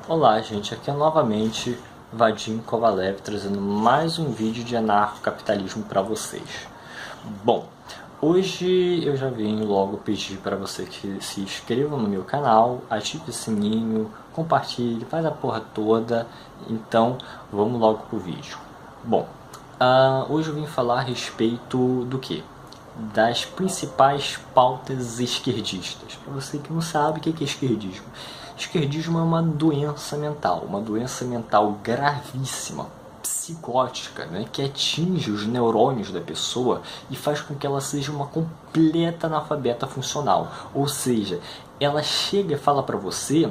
Olá gente, aqui é novamente Vadim Kovalev trazendo mais um vídeo de anarcocapitalismo para vocês. Bom, hoje eu já vim logo pedir para você que se inscreva no meu canal, ative o sininho, compartilhe, faz a porra toda, então vamos logo pro vídeo. Bom, hoje eu vim falar a respeito do que? Das principais pautas esquerdistas. Para você que não sabe o que é esquerdismo. Esquerdismo é uma doença mental gravíssima, psicótica, né, que atinge os neurônios da pessoa e faz com que ela seja uma completa analfabeta funcional. Ou seja, ela chega e fala para você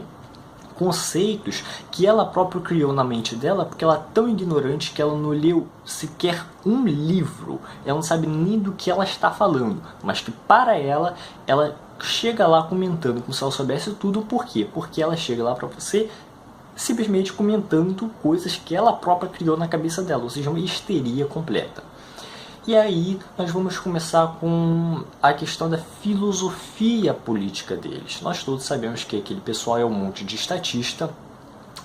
conceitos que ela própria criou na mente dela, porque ela é tão ignorante que ela não leu sequer um livro, ela não sabe nem do que ela está falando, mas que para ela chega lá comentando como se ela soubesse tudo. Por quê? Porque ela chega lá para você simplesmente comentando coisas que ela própria criou na cabeça dela, ou seja, uma histeria completa. E aí nós vamos começar com a questão da filosofia política deles. Nós todos sabemos que aquele pessoal é um monte de estatista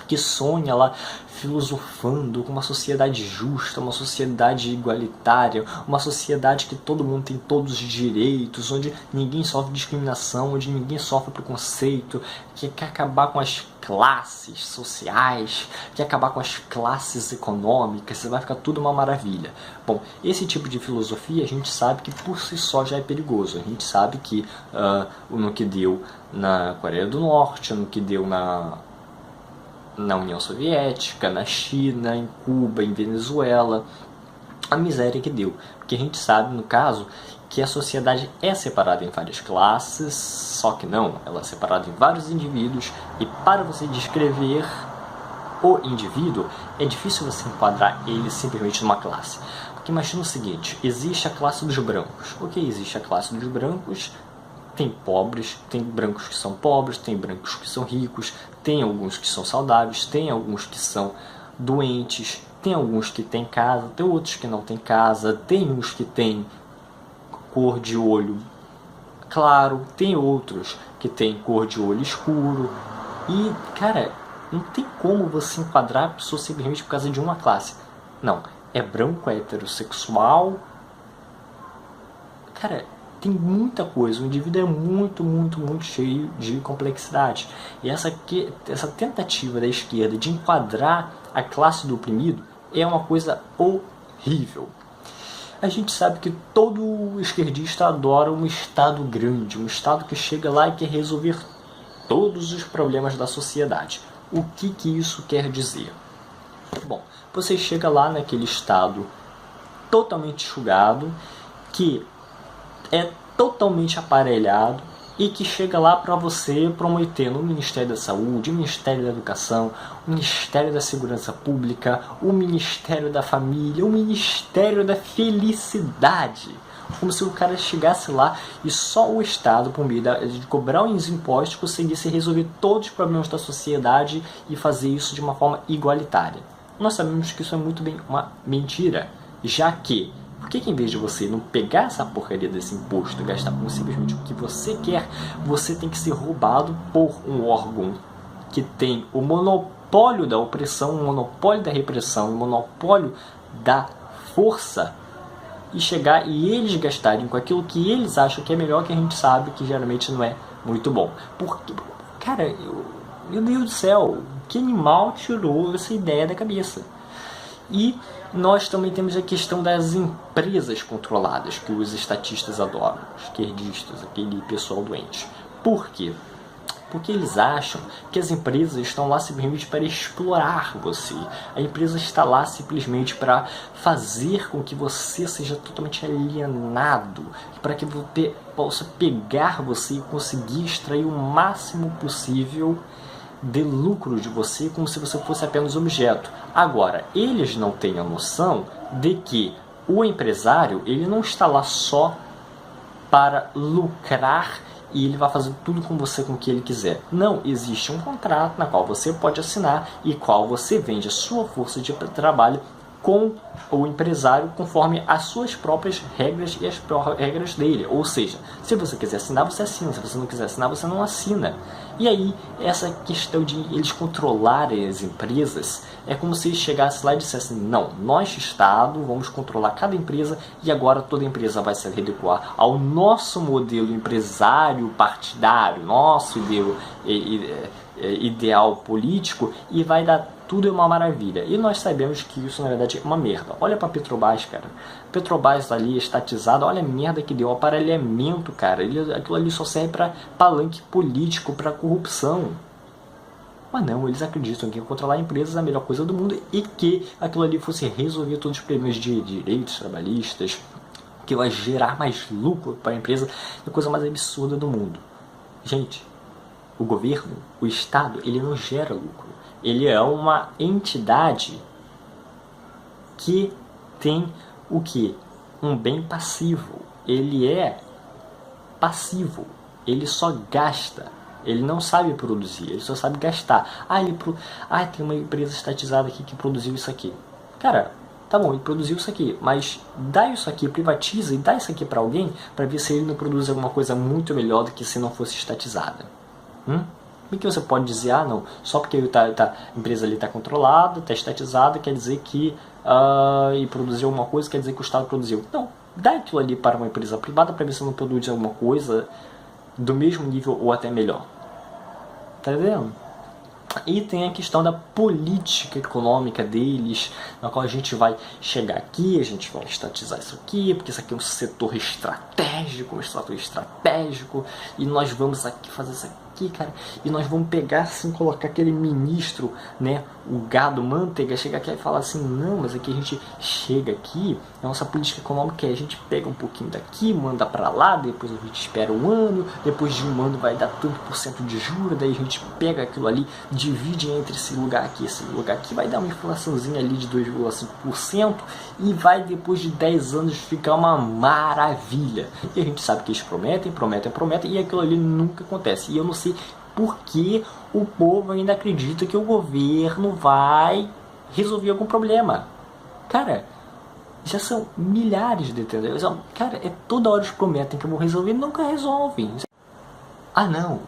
que sonha lá filosofando com uma sociedade justa, uma sociedade igualitária, uma sociedade que todo mundo tem todos os direitos, onde ninguém sofre discriminação, onde ninguém sofre preconceito, que quer acabar com as classes sociais, quer acabar com as classes econômicas, vai ficar tudo uma maravilha. Bom, esse tipo de filosofia a gente sabe que por si só já é perigoso. A gente sabe que no que deu na Coreia do Norte, no que deu na União Soviética, na China, em Cuba, em Venezuela, a miséria que deu. Porque a gente sabe, no caso, que a sociedade é separada em várias classes, só que não, ela é separada em vários indivíduos, e para você descrever o indivíduo, é difícil você enquadrar ele simplesmente numa classe. Porque imagina o seguinte, existe a classe dos brancos. O que existe a classe dos brancos? Tem pobres, tem brancos que são pobres, tem brancos que são ricos, tem alguns que são saudáveis, tem alguns que são doentes, tem alguns que têm casa, tem outros que não têm casa, tem uns que têm cor de olho claro, tem outros que têm cor de olho escuro. E, cara, não tem como você enquadrar a pessoa simplesmente por causa de uma classe. Não, é branco, é heterossexual. Cara, tem muita coisa, o indivíduo é muito cheio de complexidade. E essa tentativa da esquerda de enquadrar a classe do oprimido é uma coisa horrível. A gente sabe que todo esquerdista adora um Estado grande, um Estado que chega lá e quer resolver todos os problemas da sociedade. O que isso quer dizer? Bom, você chega lá naquele Estado totalmente enxugado, que é totalmente aparelhado e que chega lá para você prometendo o Ministério da Saúde, o Ministério da Educação, o Ministério da Segurança Pública, o Ministério da Família, o Ministério da Felicidade. Como se o cara chegasse lá e só o Estado, por meio de cobrar os impostos, conseguisse resolver todos os problemas da sociedade e fazer isso de uma forma igualitária. Nós sabemos que isso é muito bem uma mentira, já que por que em vez de você não pegar essa porcaria desse imposto e gastar com simplesmente o que você quer, você tem que ser roubado por um órgão que tem o monopólio da opressão, o monopólio da repressão, o monopólio da força, e chegar e eles gastarem com aquilo que eles acham que é melhor, que a gente sabe que geralmente não é muito bom. Porque, cara, meu Deus do céu, que animal tirou essa ideia da cabeça? E nós também temos a questão das empresas controladas, que os estatistas adoram, os esquerdistas, aquele pessoal doente. Por quê? Porque eles acham que as empresas estão lá simplesmente para explorar você. A empresa está lá simplesmente para fazer com que você seja totalmente alienado, para que você possa pegar você e conseguir extrair o máximo possível de lucro de você, como se você fosse apenas objeto. Agora, eles não têm a noção de que o empresário, ele não está lá só para lucrar e ele vai fazer tudo com você com o que ele quiser. Não, existe um contrato na qual você pode assinar e qual você vende a sua força de trabalho com o empresário conforme as suas próprias regras e as regras dele. Ou seja, se você quiser assinar, você assina. Se você não quiser assinar, você não assina. E aí, essa questão de eles controlarem as empresas é como se eles chegassem lá e dissessem: não, nós, Estado, vamos controlar cada empresa e agora toda empresa vai se adequar ao nosso modelo empresário partidário, nosso ideal político, e vai dar tudo uma maravilha. E nós sabemos que isso na verdade é uma merda. Olha para Petrobras, cara. Petrobras ali estatizada, olha a merda que deu, o aparelhamento, cara. Aquilo ali só serve para palanque político, para corrupção. Mas não, eles acreditam que controlar empresas é a melhor coisa do mundo e que aquilo ali fosse resolver todos os problemas de direitos trabalhistas, que vai gerar mais lucro para a empresa, é a coisa mais absurda do mundo. Gente, o governo, o Estado, ele não gera lucro. Ele é uma entidade que tem o quê? Um bem passivo. Ele é passivo. Ele só gasta. Ele não sabe produzir, ele só sabe gastar. Tem uma empresa estatizada aqui que produziu isso aqui. Cara, tá bom, ele produziu isso aqui, mas dá isso aqui, privatiza e dá isso aqui para alguém para ver se ele não produz alguma coisa muito melhor do que se não fosse estatizada. Por que você pode dizer, não, só porque a empresa ali está controlada, está estatizada, quer dizer que e produziu alguma coisa, quer dizer que o Estado produziu. Não, dá aquilo ali para uma empresa privada para ver se não produz alguma coisa do mesmo nível ou até melhor. Tá vendo? E tem a questão da política econômica deles, na qual a gente vai chegar aqui, a gente vai estatizar isso aqui, porque isso aqui é um setor estratégico, e nós vamos aqui fazer isso aqui, cara, e nós vamos pegar assim, colocar aquele ministro, né, o gado manteiga, chegar aqui e falar assim: não, mas aqui a gente chega aqui, a nossa política econômica é a gente pega um pouquinho daqui, manda pra lá, depois a gente espera um ano, depois de um ano vai dar tanto por cento de juros, daí a gente pega aquilo ali, divide entre esse lugar aqui, vai dar uma inflaçãozinha ali de 2,5% e vai depois de 10 anos ficar uma maravilha. E a gente sabe que eles prometem, e aquilo ali nunca acontece. E eu não sei por que o povo ainda acredita que o governo vai resolver algum problema. Cara, já são milhares de entendeu? Cara, toda hora eles prometem que vão resolver e nunca resolvem. Não,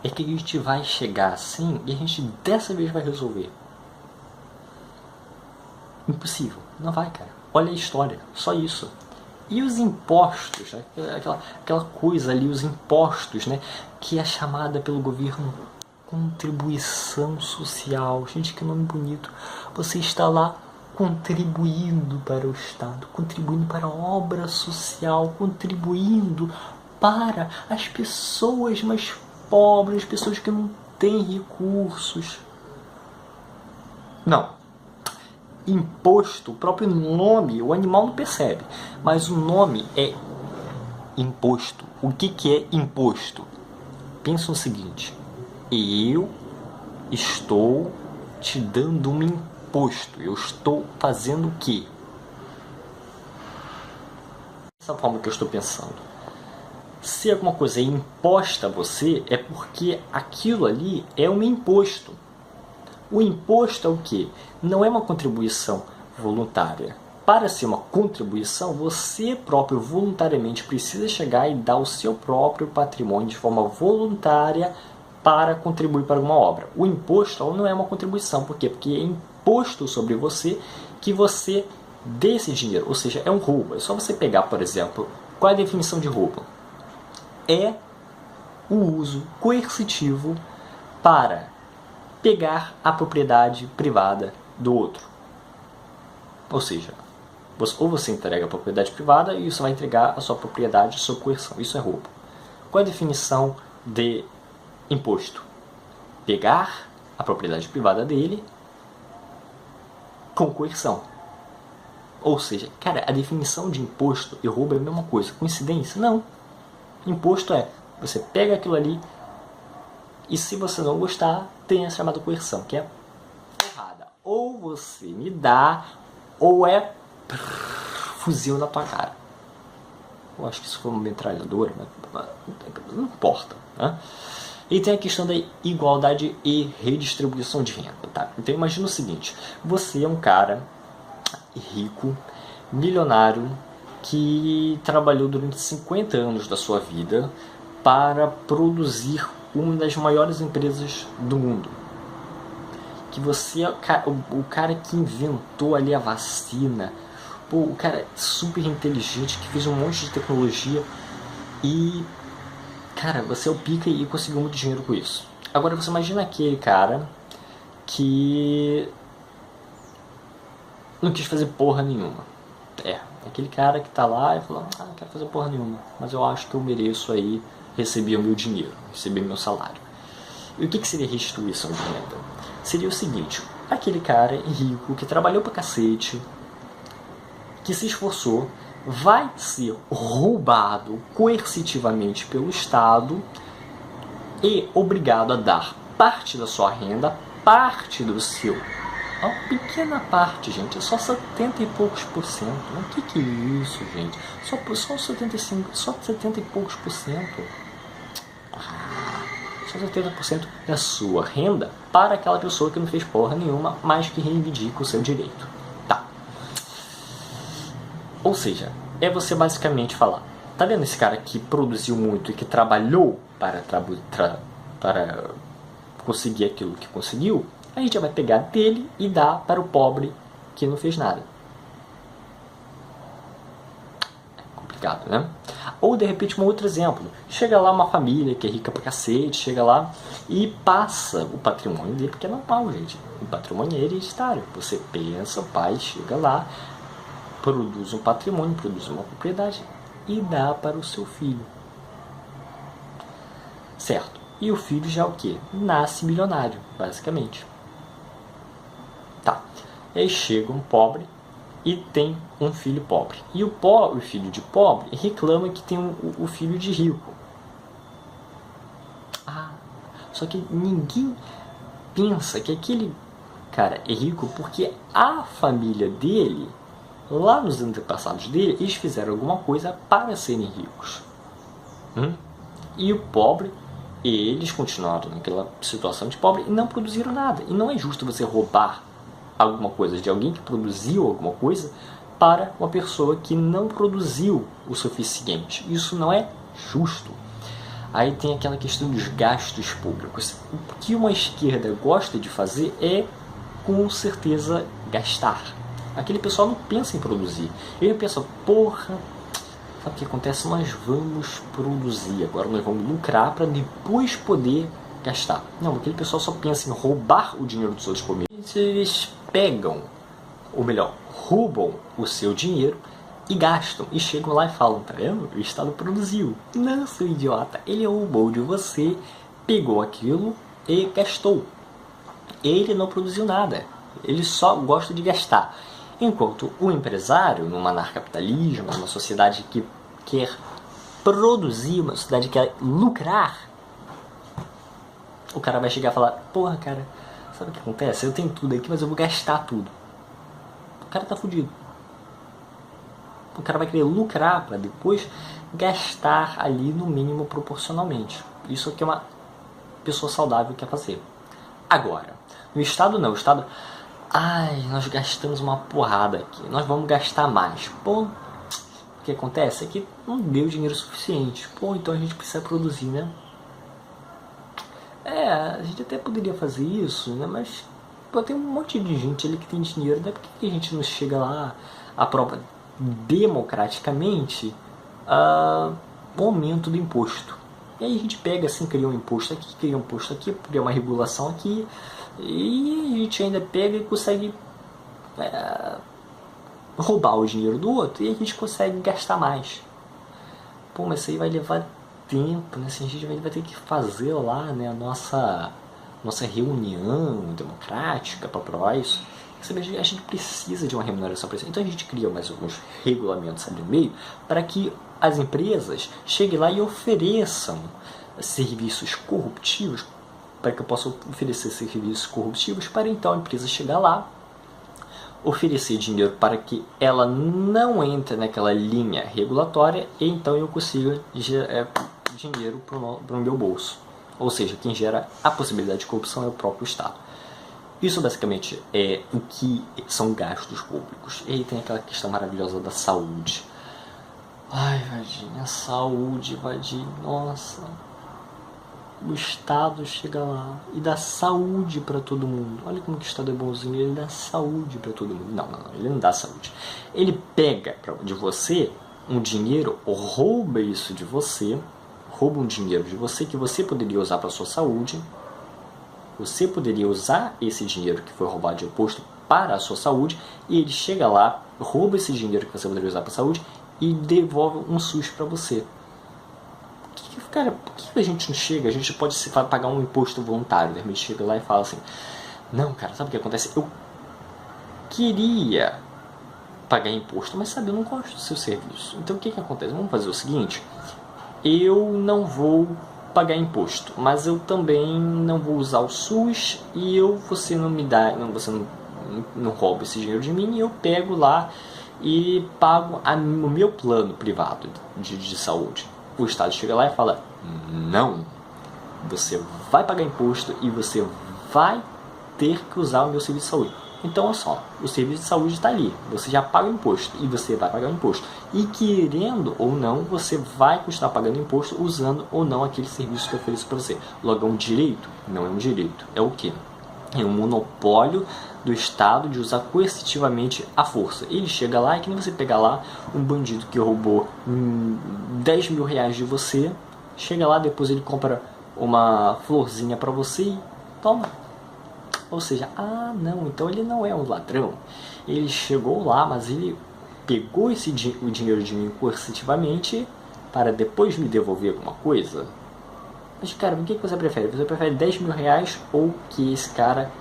é que a gente vai chegar assim e a gente dessa vez vai resolver. Impossível, não vai, cara. Olha a história, só isso. E os impostos, né? aquela coisa ali, os impostos, né? Que é chamada pelo governo contribuição social. Gente, que nome bonito. Você está lá contribuindo para o Estado, contribuindo para a obra social, contribuindo para as pessoas mais pobres, as pessoas que não têm recursos. Não. Imposto, o próprio nome, o animal não percebe, mas o nome é imposto. O que é imposto? Pensa no seguinte: eu estou te dando um imposto, eu estou fazendo o quê? Dessa forma que eu estou pensando. Se alguma coisa é imposta a você, é porque aquilo ali é um imposto. O imposto é o quê? Não é uma contribuição voluntária. Para ser uma contribuição, você próprio voluntariamente precisa chegar e dar o seu próprio patrimônio de forma voluntária para contribuir para uma obra. O imposto não é uma contribuição. Por quê? Porque é imposto sobre você que você dê esse dinheiro. Ou seja, é um roubo. É só você pegar, por exemplo, qual é a definição de roubo? É o uso coercitivo para pegar a propriedade privada do outro. Ou seja, ou você entrega a propriedade privada e você vai entregar a sua propriedade sob coerção. Isso é roubo. Qual é a definição de imposto? Pegar a propriedade privada dele com coerção. Ou seja, cara, a definição de imposto e roubo é a mesma coisa. Coincidência? Não. Imposto é, você pega aquilo ali e se você não gostar, tem a chamada coerção, que é porrada. Ou você me dá, ou é fuzil na tua cara. Eu acho que isso foi uma metralhadora, mas não importa. Né? E tem a questão da igualdade e redistribuição de renda. Tá? Então imagina o seguinte, você é um cara rico, milionário, que trabalhou durante 50 anos da sua vida para produzir uma das maiores empresas do mundo. Que você é o cara que inventou ali a vacina, pô, o cara super inteligente que fez um monte de tecnologia e, cara, você é o pica e conseguiu muito dinheiro com isso. Agora você imagina aquele cara que não quis fazer porra nenhuma. Aquele cara que tá lá e falou, não quero fazer porra nenhuma, mas eu acho que eu mereço aí receber o meu dinheiro, receber meu salário. E o que seria restituição de renda? Seria o seguinte, aquele cara rico que trabalhou pra cacete, que se esforçou, vai ser roubado coercitivamente pelo Estado e obrigado a dar parte da sua renda, parte do seu. Uma pequena parte, gente, é só 70 e poucos por cento. O que é isso, gente? Só 75, só 70 e poucos por cento. Só 70% da sua renda para aquela pessoa que não fez porra nenhuma, mas que reivindica o seu direito. Tá. Ou seja, é você basicamente falar, tá vendo esse cara que produziu muito e que trabalhou para conseguir aquilo que conseguiu? A gente vai pegar dele e dar para o pobre que não fez nada. É complicado, né? Ou de repente um outro exemplo, chega lá uma família que é rica pra cacete, chega lá e passa o patrimônio dele, porque é normal, gente, o patrimônio é hereditário. Você pensa, o pai chega lá, produz um patrimônio, produz uma propriedade e dá para o seu filho. Certo, e o filho já o quê? Nasce milionário, basicamente. Tá, e aí chega um pobre e tem um filho pobre. E o filho de pobre reclama que tem o filho de rico. Só que ninguém pensa que aquele cara é rico porque a família dele, lá nos antepassados dele, eles fizeram alguma coisa para serem ricos. E o pobre, eles continuaram naquela situação de pobre e não produziram nada. E não é justo você roubar alguma coisa de alguém que produziu alguma coisa para uma pessoa que não produziu o suficiente. Isso não é justo. Aí tem aquela questão dos gastos públicos. O que uma esquerda gosta de fazer é, com certeza, gastar. Aquele pessoal não pensa em produzir. Ele pensa, porra, sabe o que acontece? Nós vamos produzir, agora nós vamos lucrar para depois poder gastar. Não, aquele pessoal só pensa em roubar o dinheiro dos outros por meio. Eles pegam, ou melhor, roubam o seu dinheiro e gastam. E chegam lá e falam, tá vendo? O Estado produziu. Não, seu idiota, ele roubou de você, pegou aquilo e gastou. Ele não produziu nada. Ele só gosta de gastar. Enquanto o empresário, num anarcapitalismo, numa sociedade que quer produzir, uma sociedade que quer lucrar, o cara vai chegar e falar, porra, cara, sabe o que acontece? Eu tenho tudo aqui, mas eu vou gastar tudo. O cara tá fudido. O cara vai querer lucrar para depois gastar ali no mínimo proporcionalmente. Isso é o que uma pessoa saudável quer fazer. Agora, no Estado não. O Estado, nós gastamos uma porrada aqui, nós vamos gastar mais. Pô, o que acontece é que não deu dinheiro suficiente. Pô, então a gente precisa produzir, né? A gente até poderia fazer isso, né? Mas pô, tem um monte de gente ali que tem dinheiro, né? Por que a gente não chega lá, aprova democraticamente o aumento do imposto? E aí a gente pega assim, cria um imposto aqui, cria uma regulação aqui, e a gente ainda pega e consegue roubar o dinheiro do outro, e a gente consegue gastar mais. Pô, mas isso aí vai levar tempo, né? Assim, a gente vai ter que fazer lá, né, a nossa reunião democrática para aprovar isso. A gente precisa de uma remuneração para isso. Então a gente cria mais alguns regulamentos ali no meio para que as empresas cheguem lá e ofereçam serviços corruptivos, para que eu possa oferecer serviços corruptivos para então a empresa chegar lá, oferecer dinheiro para que ela não entre naquela linha regulatória e então eu consiga dinheiro para o meu bolso. Ou seja, quem gera a possibilidade de corrupção é o próprio Estado. Isso basicamente é o que são gastos públicos. E aí tem aquela questão maravilhosa da saúde. Ai, Vadinho, a saúde, Vadinho, nossa. O Estado chega lá e dá saúde para todo mundo. Olha como que o Estado é bonzinho, ele dá saúde para todo mundo. Não, ele não dá saúde. Ele pega de você um dinheiro, rouba isso de você, rouba um dinheiro de você que você poderia usar para sua saúde. Você poderia usar esse dinheiro que foi roubado de imposto para a sua saúde, e ele chega lá, rouba esse dinheiro que você poderia usar para a saúde e devolve um SUS para você. Cara, por que a gente não chega? A gente pode pagar um imposto voluntário. A gente chega lá e fala assim: não, cara, sabe o que acontece? Eu queria pagar imposto, mas sabe, eu não gosto do seu serviço. Então o que acontece? Vamos fazer o seguinte: eu não vou pagar imposto, mas eu também não vou usar o SUS, e você não me dá, você não rouba esse dinheiro de mim, e eu pego lá e pago o meu plano privado de saúde. O Estado chega lá e fala: não, você vai pagar imposto e você vai ter que usar o meu serviço de saúde. Então, olha só, o serviço de saúde está ali, você já paga o imposto e você vai pagar o imposto. E querendo ou não, você vai continuar pagando imposto usando ou não aquele serviço que eu ofereço para você. Logo, é um direito? Não é um direito. É o quê? É um monopólio do Estado de usar coercitivamente a força. Ele chega lá, e que nem você pegar lá um bandido que roubou 10 mil reais de você, chega lá, depois ele compra uma florzinha para você e toma. Ou seja, não, então ele não é um ladrão. Ele chegou lá, mas ele pegou o dinheiro de mim coercitivamente para depois me devolver alguma coisa. Mas, cara, o que você prefere? Você prefere 10 mil reais ou que esse cara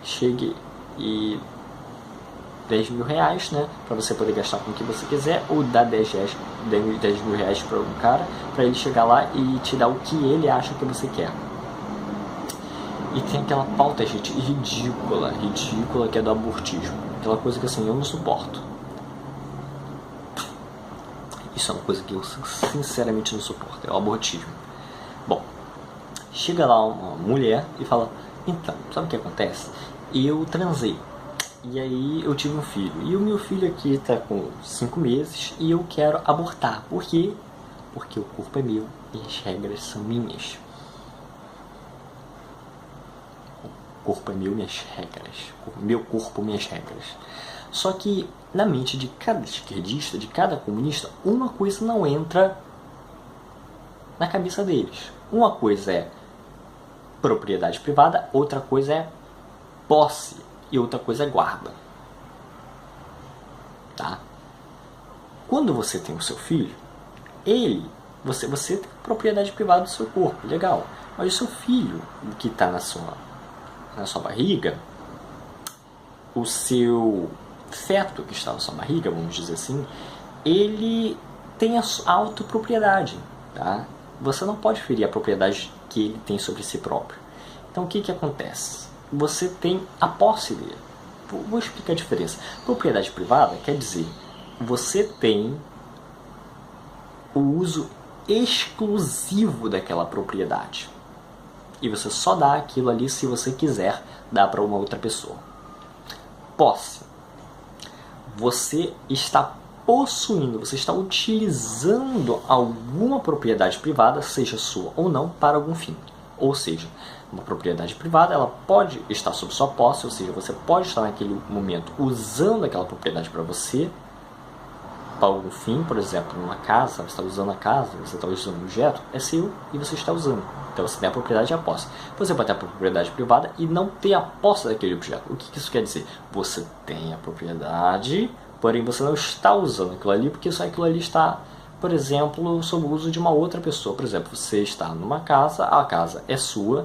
chegue e 10 mil reais, né, para você poder gastar com o que você quiser, ou dar 10 mil reais para um cara, para ele chegar lá e te dar o que ele acha que você quer? E tem aquela pauta, gente, ridícula, que é do abortismo. Aquela coisa que, assim, eu não suporto. Isso é uma coisa que eu sinceramente não suporto, é o abortismo. Bom, chega lá uma mulher e fala: então, sabe o que acontece? Eu transei, e aí eu tive um filho, e o meu filho aqui está com 5 meses e eu quero abortar. Por quê? Porque o corpo é meu e as regras são minhas. O corpo é meu, minhas regras. Meu corpo, minhas regras. Só que na mente de cada esquerdista, de cada comunista, uma coisa não entra na cabeça deles. Uma coisa é propriedade privada, outra coisa é posse e outra coisa é guarda. Tá? Quando você tem o seu filho, você tem propriedade privada do seu corpo, legal. Mas o seu filho que está na sua barriga, o seu feto que está na sua barriga, vamos dizer assim, ele tem a autopropriedade, tá? Você não pode ferir a propriedade que ele tem sobre si próprio. Então o que acontece? Você tem a posse dele. Vou explicar a diferença. Propriedade privada quer dizer, você tem o uso exclusivo daquela propriedade. E você só dá aquilo ali se você quiser dar para uma outra pessoa. Posse. Você está possuindo, você está utilizando alguma propriedade privada, seja sua ou não, para algum fim. Ou seja, uma propriedade privada, ela pode estar sob sua posse, ou seja, você pode estar naquele momento usando aquela propriedade para você, para algum fim, por exemplo, numa casa, você está usando a casa, você está usando um objeto, é seu e você está usando. Então você tem a propriedade e a posse. Você pode ter a propriedade privada e não ter a posse daquele objeto. O que isso quer dizer? Você tem a propriedade, porém você não está usando aquilo ali, porque só aquilo ali está, por exemplo, sob o uso de uma outra pessoa. Por exemplo, você está numa casa, a casa é a sua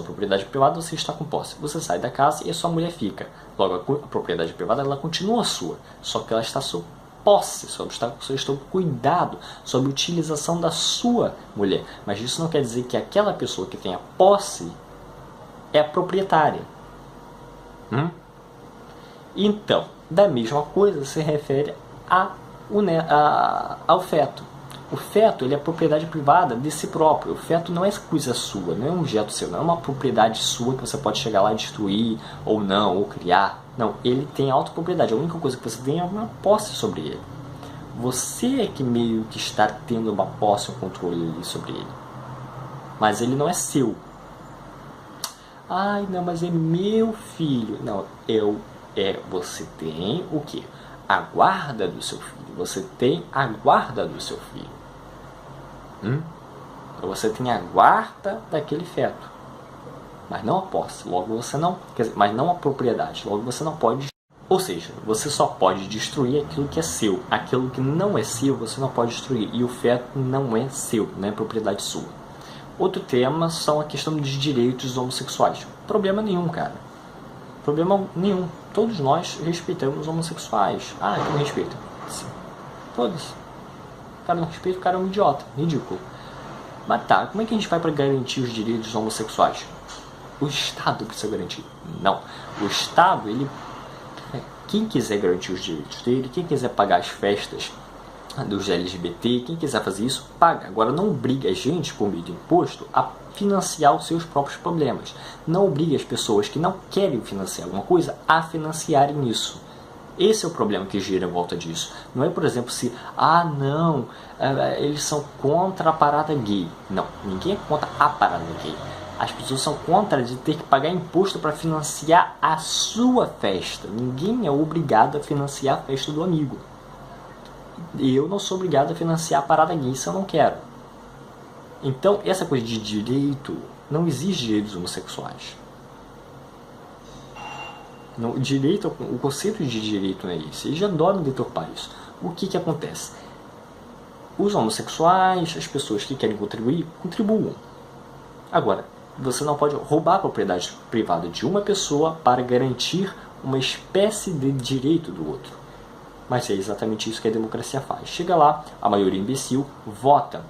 propriedade privada, você está com posse. Você sai da casa e a sua mulher fica. Logo, a propriedade privada ela continua sua, só que ela está sob posse, sob cuidado, sob utilização da sua mulher. Mas isso não quer dizer que aquela pessoa que tem a posse é a proprietária. Então, da mesma coisa se refere ao feto. O feto, ele é propriedade privada de si próprio. O feto não é coisa sua, não é um objeto seu, não é uma propriedade sua que você pode chegar lá e destruir, ou não, ou criar. Não, ele tem autopropriedade. A única coisa que você tem é uma posse sobre ele. Você é que meio que está tendo uma posse, um controle sobre ele. Mas ele não é seu. Ai, não, mas é meu filho. Não, você tem o quê? A guarda do seu filho. Você tem a guarda do seu filho. Você tem a guarda daquele feto. Mas não a posse. Logo você não... Quer dizer, mas não a propriedade. Logo você não pode... Ou seja, você só pode destruir aquilo que é seu. Aquilo que não é seu, você não pode destruir. E o feto não é seu, não é propriedade sua. Outro tema são a questão dos direitos homossexuais. Problema nenhum, cara. Problema nenhum. Todos nós respeitamos homossexuais. Ah, quem não respeita? Sim. Todos. O cara não respeita, o cara é um idiota. Ridículo. Mas tá, como é que a gente vai para garantir os direitos homossexuais? O Estado precisa garantir. Não. O Estado, ele... Quem quiser garantir os direitos dele, quem quiser pagar as festas dos LGBT, quem quiser fazer isso, paga. Agora não obriga a gente, por meio de imposto, a financiar os seus próprios problemas. Não obriga as pessoas que não querem financiar alguma coisa a financiarem isso. Esse é o problema que gira em volta disso. Não é, por exemplo, se, não, eles são contra a parada gay. Não, ninguém é contra a parada gay. As pessoas são contra de ter que pagar imposto para financiar a sua festa. Ninguém é obrigado a financiar a festa do amigo. Eu não sou obrigado a financiar a parada gay se eu não quero. Então, essa coisa de direito, não existe direitos homossexuais. Não, o conceito de direito não é esse. Eles adoram deturpar isso. O que acontece? Os homossexuais, as pessoas que querem contribuir, contribuam. Agora, você não pode roubar a propriedade privada de uma pessoa para garantir uma espécie de direito do outro. Mas é exatamente isso que a democracia faz. Chega lá, a maioria imbecil vota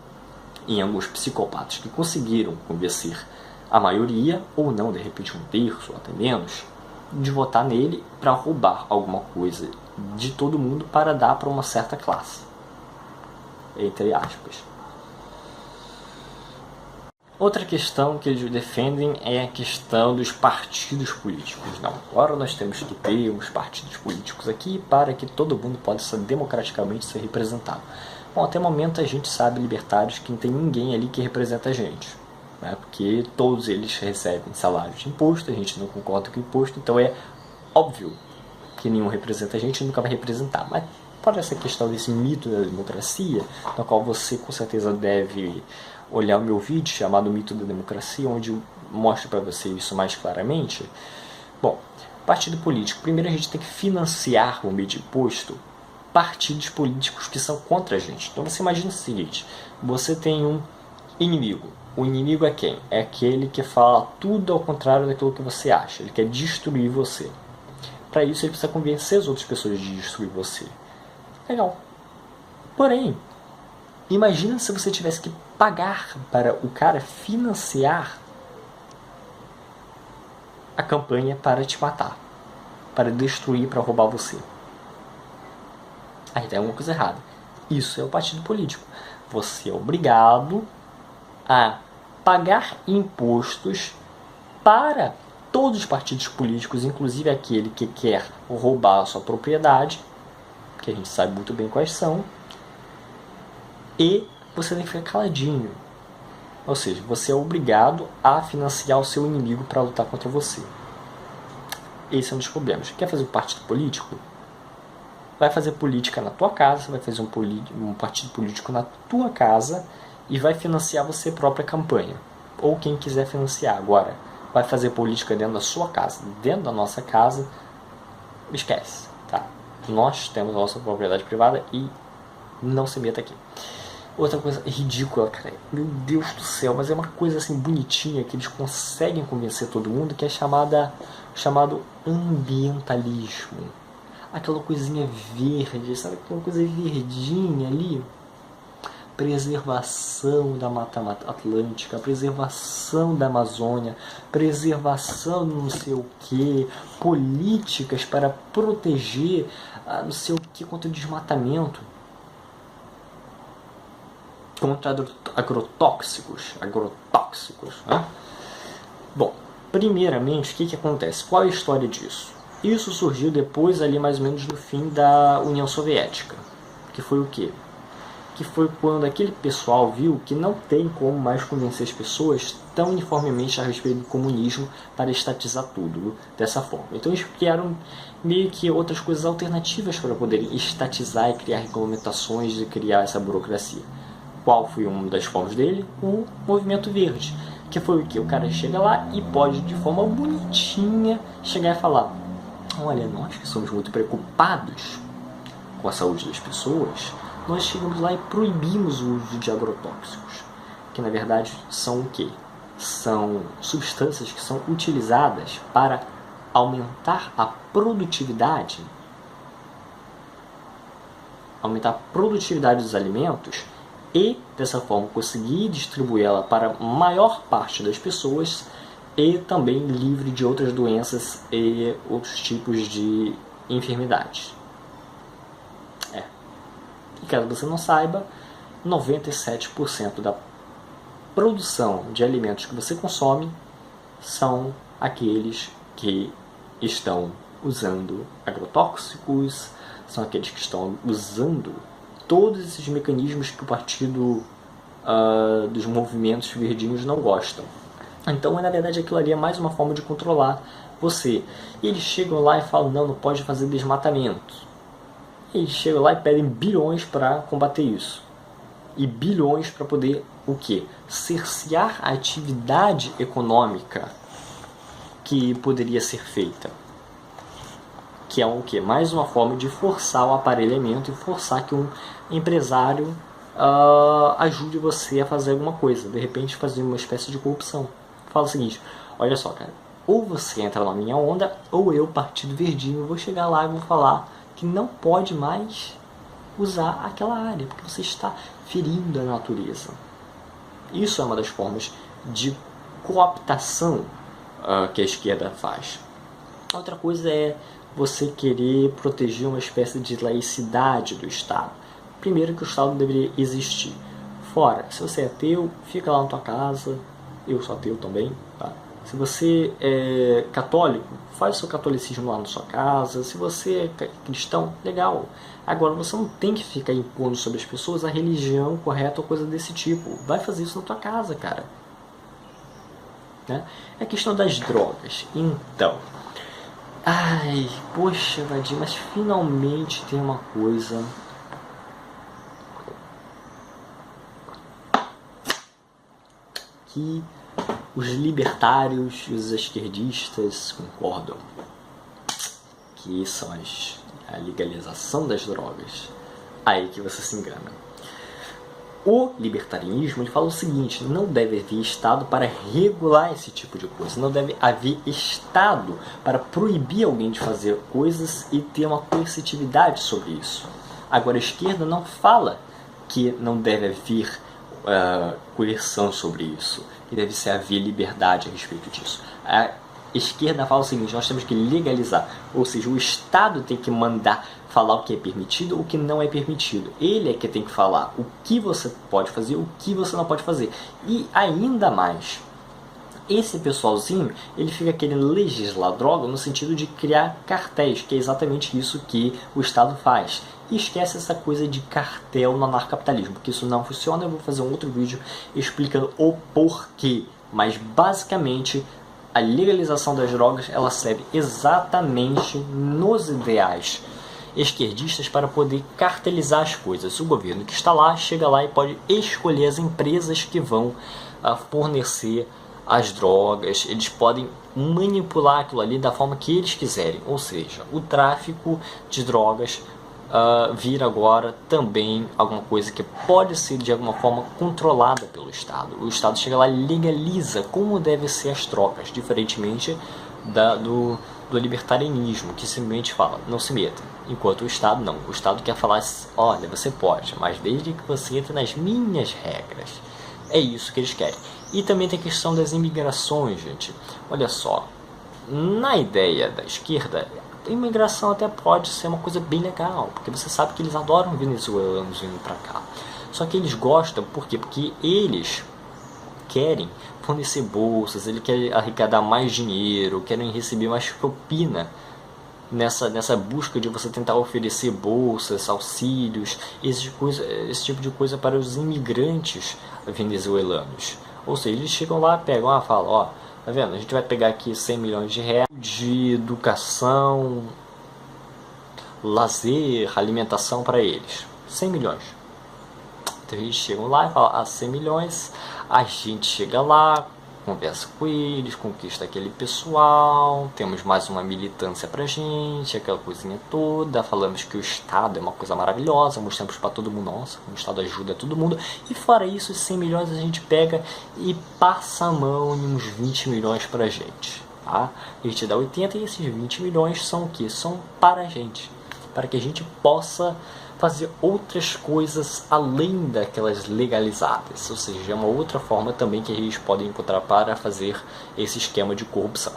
em alguns psicopatas que conseguiram convencer a maioria, ou não, de repente um terço, ou até menos, de votar nele para roubar alguma coisa de todo mundo para dar para uma certa classe. Entre aspas. Outra questão que eles defendem é a questão dos partidos políticos. Não, agora nós temos que ter uns partidos políticos aqui para que todo mundo possa democraticamente ser representado. Bom, até o momento a gente sabe, libertários, que não tem ninguém ali que representa a gente. Né? Porque todos eles recebem salário de imposto, a gente não concorda com o imposto, então é óbvio que nenhum representa a gente e nunca vai representar. Mas para essa questão desse mito da democracia, no qual você com certeza deve olhar o meu vídeo chamado Mito da Democracia, onde eu mostro para você isso mais claramente. Bom, partido político. Primeiro a gente tem que financiar por meio de imposto partidos políticos que são contra a gente. Então você imagina o seguinte, você tem um inimigo. O inimigo é quem? É aquele que fala tudo ao contrário daquilo que você acha. Ele quer destruir você. Para isso ele precisa convencer as outras pessoas de destruir você. Legal. Porém, imagina se você tivesse que pagar para o cara financiar a campanha para te matar, para destruir, para roubar você. Aí tem alguma coisa errada. Isso é o partido político. Você é obrigado a pagar impostos para todos os partidos políticos, inclusive aquele que quer roubar a sua propriedade, que a gente sabe muito bem quais são, e você tem que ficar caladinho. Ou seja, você é obrigado a financiar o seu inimigo para lutar contra você. Esse é um dos problemas. Quer fazer um partido político? Vai fazer política na tua casa, vai fazer um partido político na tua casa e vai financiar você própria campanha. Ou quem quiser financiar. Agora, vai fazer política dentro da sua casa, dentro da nossa casa, esquece. Tá? Nós temos a nossa propriedade privada e não se meta aqui. Outra coisa ridícula, cara, meu Deus do céu, mas é uma coisa assim bonitinha que eles conseguem convencer todo mundo, que é chamado ambientalismo. Aquela coisinha verde, sabe aquela coisa verdinha ali? Preservação da Mata Atlântica, preservação da Amazônia, preservação de não sei o que, políticas para proteger não sei o que contra o desmatamento. contra agrotóxicos. Né? Bom, primeiramente, o que acontece? Qual é a história disso? Isso surgiu depois, ali mais ou menos no fim da União Soviética. Que foi o quê? Que foi quando aquele pessoal viu que não tem como mais convencer as pessoas tão uniformemente a respeito do comunismo para estatizar tudo dessa forma. Então eles criaram meio que outras coisas alternativas para poderem estatizar e criar regulamentações e criar essa burocracia. Qual foi uma das formas dele? O movimento verde. Que foi o que? O cara chega lá e pode, de forma bonitinha, chegar e falar: olha, nós que somos muito preocupados com a saúde das pessoas, nós chegamos lá e proibimos o uso de agrotóxicos, que na verdade são o quê? São substâncias que são utilizadas para aumentar a produtividade dos alimentos e, dessa forma, conseguir distribuí-la para a maior parte das pessoas e também livre de outras doenças e outros tipos de enfermidades. E caso você não saiba, 97% da produção de alimentos que você consome são aqueles que estão usando agrotóxicos, são aqueles que estão usando todos esses mecanismos que o partido dos movimentos verdinhos não gostam. Então, na verdade, aquilo ali é mais uma forma de controlar você. E eles chegam lá e falam: não pode fazer desmatamento. Eles chegam lá e pedem bilhões para combater isso. E bilhões para poder o quê? Cercear a atividade econômica que poderia ser feita. Que é o quê? Mais uma forma de forçar o aparelhamento e forçar que um empresário ajude você a fazer alguma coisa. De repente fazer uma espécie de corrupção. Fala o seguinte: olha só, cara, ou você entra na minha onda, ou eu, Partido Verdinho, vou chegar lá e vou falar que não pode mais usar aquela área, porque você está ferindo a natureza. Isso é uma das formas de cooptação que a esquerda faz. Outra coisa é você querer proteger uma espécie de laicidade do Estado. Primeiro, que o Estado deveria existir. Fora, se você é ateu, fica lá na tua casa. Eu sou ateu também, tá? Se você é católico, faz o seu catolicismo lá na sua casa. Se você é cristão, legal. Agora, você não tem que ficar impondo sobre as pessoas a religião correta ou coisa desse tipo. Vai fazer isso na tua casa, cara. Né? É a questão das drogas. Então, ai, poxa, Vadim, mas finalmente tem uma coisa que os libertários e os esquerdistas concordam, que são a legalização das drogas. Aí que você se engana. O libertarianismo, ele fala o seguinte: não deve haver Estado para regular esse tipo de coisa. Não deve haver Estado para proibir alguém de fazer coisas e ter uma coercitividade sobre isso. Agora, a esquerda não fala que não deve haver coerção sobre isso, que deve ser haver liberdade a respeito disso. A esquerda fala o seguinte: nós temos que legalizar, ou seja, o Estado tem que mandar falar o que é permitido, o que não é permitido. Ele é que tem que falar o que você pode fazer, o que você não pode fazer. E ainda mais, esse pessoalzinho, ele fica querendo legislar droga no sentido de criar cartéis, que é exatamente isso que o Estado faz. E esquece essa coisa de cartel no anarcapitalismo, porque isso não funciona. Eu vou fazer um outro vídeo explicando o porquê. Mas basicamente, a legalização das drogas, ela serve exatamente nos ideais esquerdistas para poder cartelizar as coisas. O governo que está lá, chega lá e pode escolher as empresas que vão fornecer as drogas. Eles podem manipular aquilo ali da forma que eles quiserem. Ou seja, o tráfico de drogas vira agora também alguma coisa que pode ser de alguma forma controlada pelo Estado. O Estado chega lá e legaliza como devem ser as trocas, diferentemente do libertarianismo, que simplesmente fala: não se meta, enquanto o Estado não. O Estado quer falar: olha, você pode, mas desde que você entre nas minhas regras. É isso que eles querem. E também tem a questão das imigrações, gente. Olha só, na ideia da esquerda, a imigração até pode ser uma coisa bem legal, porque você sabe que eles adoram venezuelanos vindo para cá. Só que eles gostam, por quê? Porque eles querem fornecer bolsas, eles querem arrecadar mais dinheiro, querem receber mais propina nessa busca de você tentar oferecer bolsas, auxílios, esse tipo de coisa para os imigrantes venezuelanos. Ou seja, eles chegam lá, pegam, falam, ó, tá vendo? A gente vai pegar aqui 100 milhões de reais de educação, lazer, alimentação para eles. 100 milhões. Então eles chegam lá e falam, 100 milhões, a gente chega lá, conversa com eles, conquista aquele pessoal, temos mais uma militância pra gente, aquela coisinha toda, falamos que o Estado é uma coisa maravilhosa, mostramos pra todo mundo, nossa, o Estado ajuda todo mundo, e fora isso, os 100 milhões a gente pega e passa a mão em uns 20 milhões pra gente, tá? A gente dá 80 e esses 20 milhões são o quê? São para a gente, para que a gente possa fazer outras coisas além daquelas legalizadas, ou seja, é uma outra forma também que eles podem encontrar para fazer esse esquema de corrupção.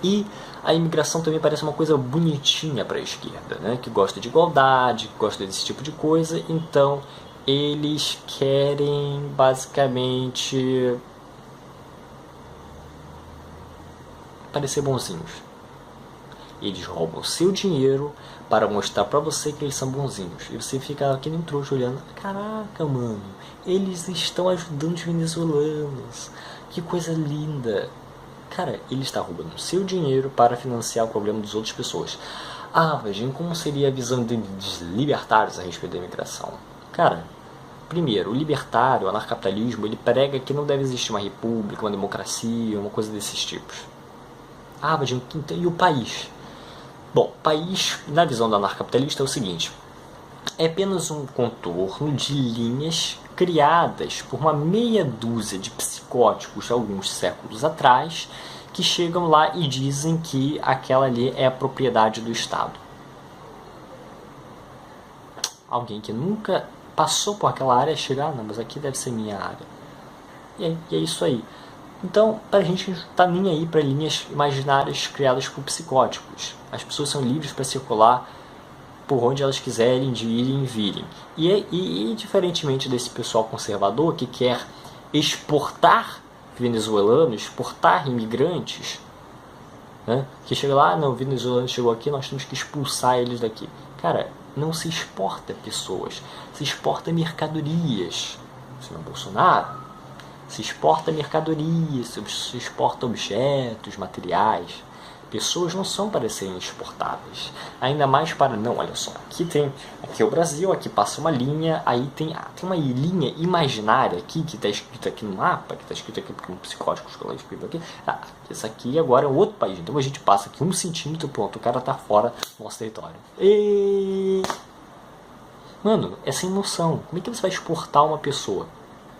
E a imigração também parece uma coisa bonitinha para a esquerda, né? Que gosta de igualdade, que gosta desse tipo de coisa, então eles querem basicamente parecer bonzinhos. Eles roubam seu dinheiro para mostrar pra você que eles são bonzinhos. E você fica aqui nem trouxa olhando. Caraca, mano. Eles estão ajudando os venezuelanos. Que coisa linda. Cara, ele está roubando seu dinheiro para financiar o problema das outras pessoas. Vagem, como seria a visão dos libertários a respeito da imigração? Cara, primeiro, o libertário, o anarcapitalismo, ele prega que não deve existir uma república, uma democracia, uma coisa desses tipos. Vagem, e o país? Bom, país, na visão do anarcapitalista, é o seguinte: é apenas um contorno de linhas criadas por uma meia dúzia de psicóticos alguns séculos atrás, que chegam lá e dizem que aquela ali é a propriedade do Estado. Alguém que nunca passou por aquela área chega, não, mas aqui deve ser minha área. E é isso aí. Então, pra gente não tá nem aí para linhas imaginárias criadas por psicóticos. As pessoas são livres para circular por onde elas quiserem, de irem e virem. E diferentemente desse pessoal conservador que quer exportar venezuelanos, exportar imigrantes, né? Que chega lá, não, o venezuelano chegou aqui, nós temos que expulsar eles daqui. Cara, não se exporta pessoas, se exporta mercadorias. Senhor Bolsonaro, se exporta mercadorias, se exporta objetos, materiais. Pessoas não são para serem exportadas. Ainda mais para... Não, olha só. Aqui é o Brasil, aqui passa uma linha, aí tem uma linha imaginária aqui, que está escrito aqui no mapa, que está escrito aqui porque um psicótico escolar escreveu aqui. Esse aqui agora é um outro país. Então a gente passa aqui 1 centímetro, pronto, o cara está fora do nosso território. Mano, é sem noção. Como é que você vai exportar uma pessoa?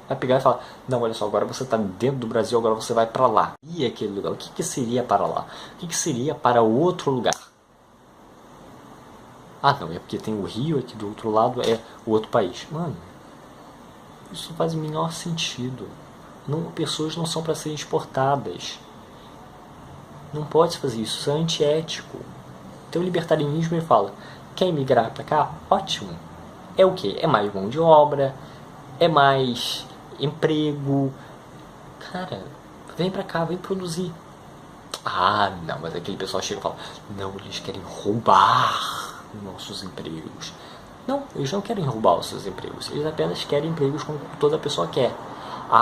Vai pegar e falar, não, olha só, agora você está dentro do Brasil, agora você vai para lá. E aquele lugar, o que seria para lá? O que seria para outro lugar? Não, é porque tem o Rio aqui do outro lado, é o outro país. Mano, isso faz o menor sentido. Pessoas não são para serem exportadas. Não pode fazer isso, isso é antiético. Então o libertarianismo ele fala, quer emigrar para cá? Ótimo. É o quê? É mais mão de obra, é mais emprego. Cara, vem pra cá, vem produzir. Não, mas aquele pessoal chega e fala, não, eles querem roubar nossos empregos. Não, eles não querem roubar os seus empregos, eles apenas querem empregos como toda pessoa quer.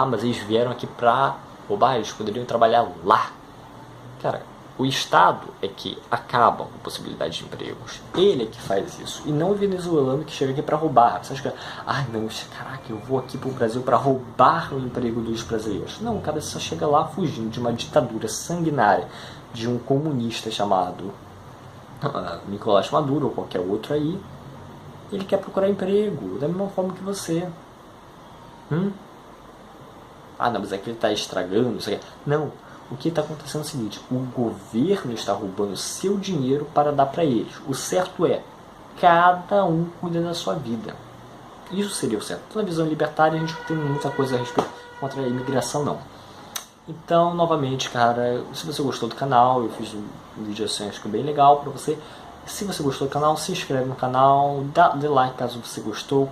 Mas eles vieram aqui pra roubar, eles poderiam trabalhar lá. Cara, o Estado é que acaba com a possibilidade de empregos. Ele é que faz isso. E não o venezuelano que chega aqui para roubar. Você acha que, não, caraca, eu vou aqui pro Brasil para roubar o emprego dos brasileiros. Não, o cara só chega lá fugindo de uma ditadura sanguinária de um comunista chamado Nicolás Maduro ou qualquer outro aí. Ele quer procurar emprego da mesma forma que você. Não, mas aqui ele está estragando. Isso aqui. Não. O que está acontecendo é o seguinte, o governo está roubando seu dinheiro para dar para eles. O certo é, cada um cuida da sua vida. Isso seria o certo. Na visão libertária a gente não tem muita coisa a respeito contra a imigração, não. Então, novamente, cara, se você gostou do canal, eu fiz um vídeo assim, acho que bem legal para você. Se você gostou do canal, se inscreve no canal, dê like caso você gostou.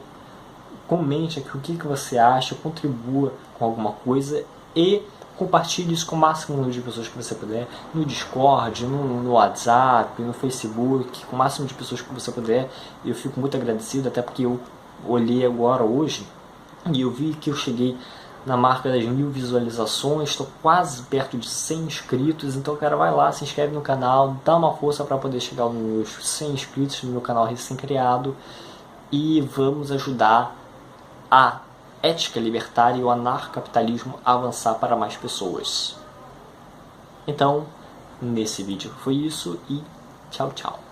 comente aqui o que você acha, contribua com alguma coisa e compartilhe isso com o máximo número de pessoas que você puder, no Discord, no WhatsApp, no Facebook, com o máximo de pessoas que você puder. Eu fico muito agradecido, até porque eu olhei agora hoje e eu vi que eu cheguei na marca das 1000 visualizações, estou quase perto de 100 inscritos, então cara, vai lá, se inscreve no canal, dá uma força para poder chegar aos meus 100 inscritos no meu canal recém-criado e vamos ajudar a ética libertária e o anarcapitalismo a avançar para mais pessoas. Então, nesse vídeo foi isso e tchau, tchau.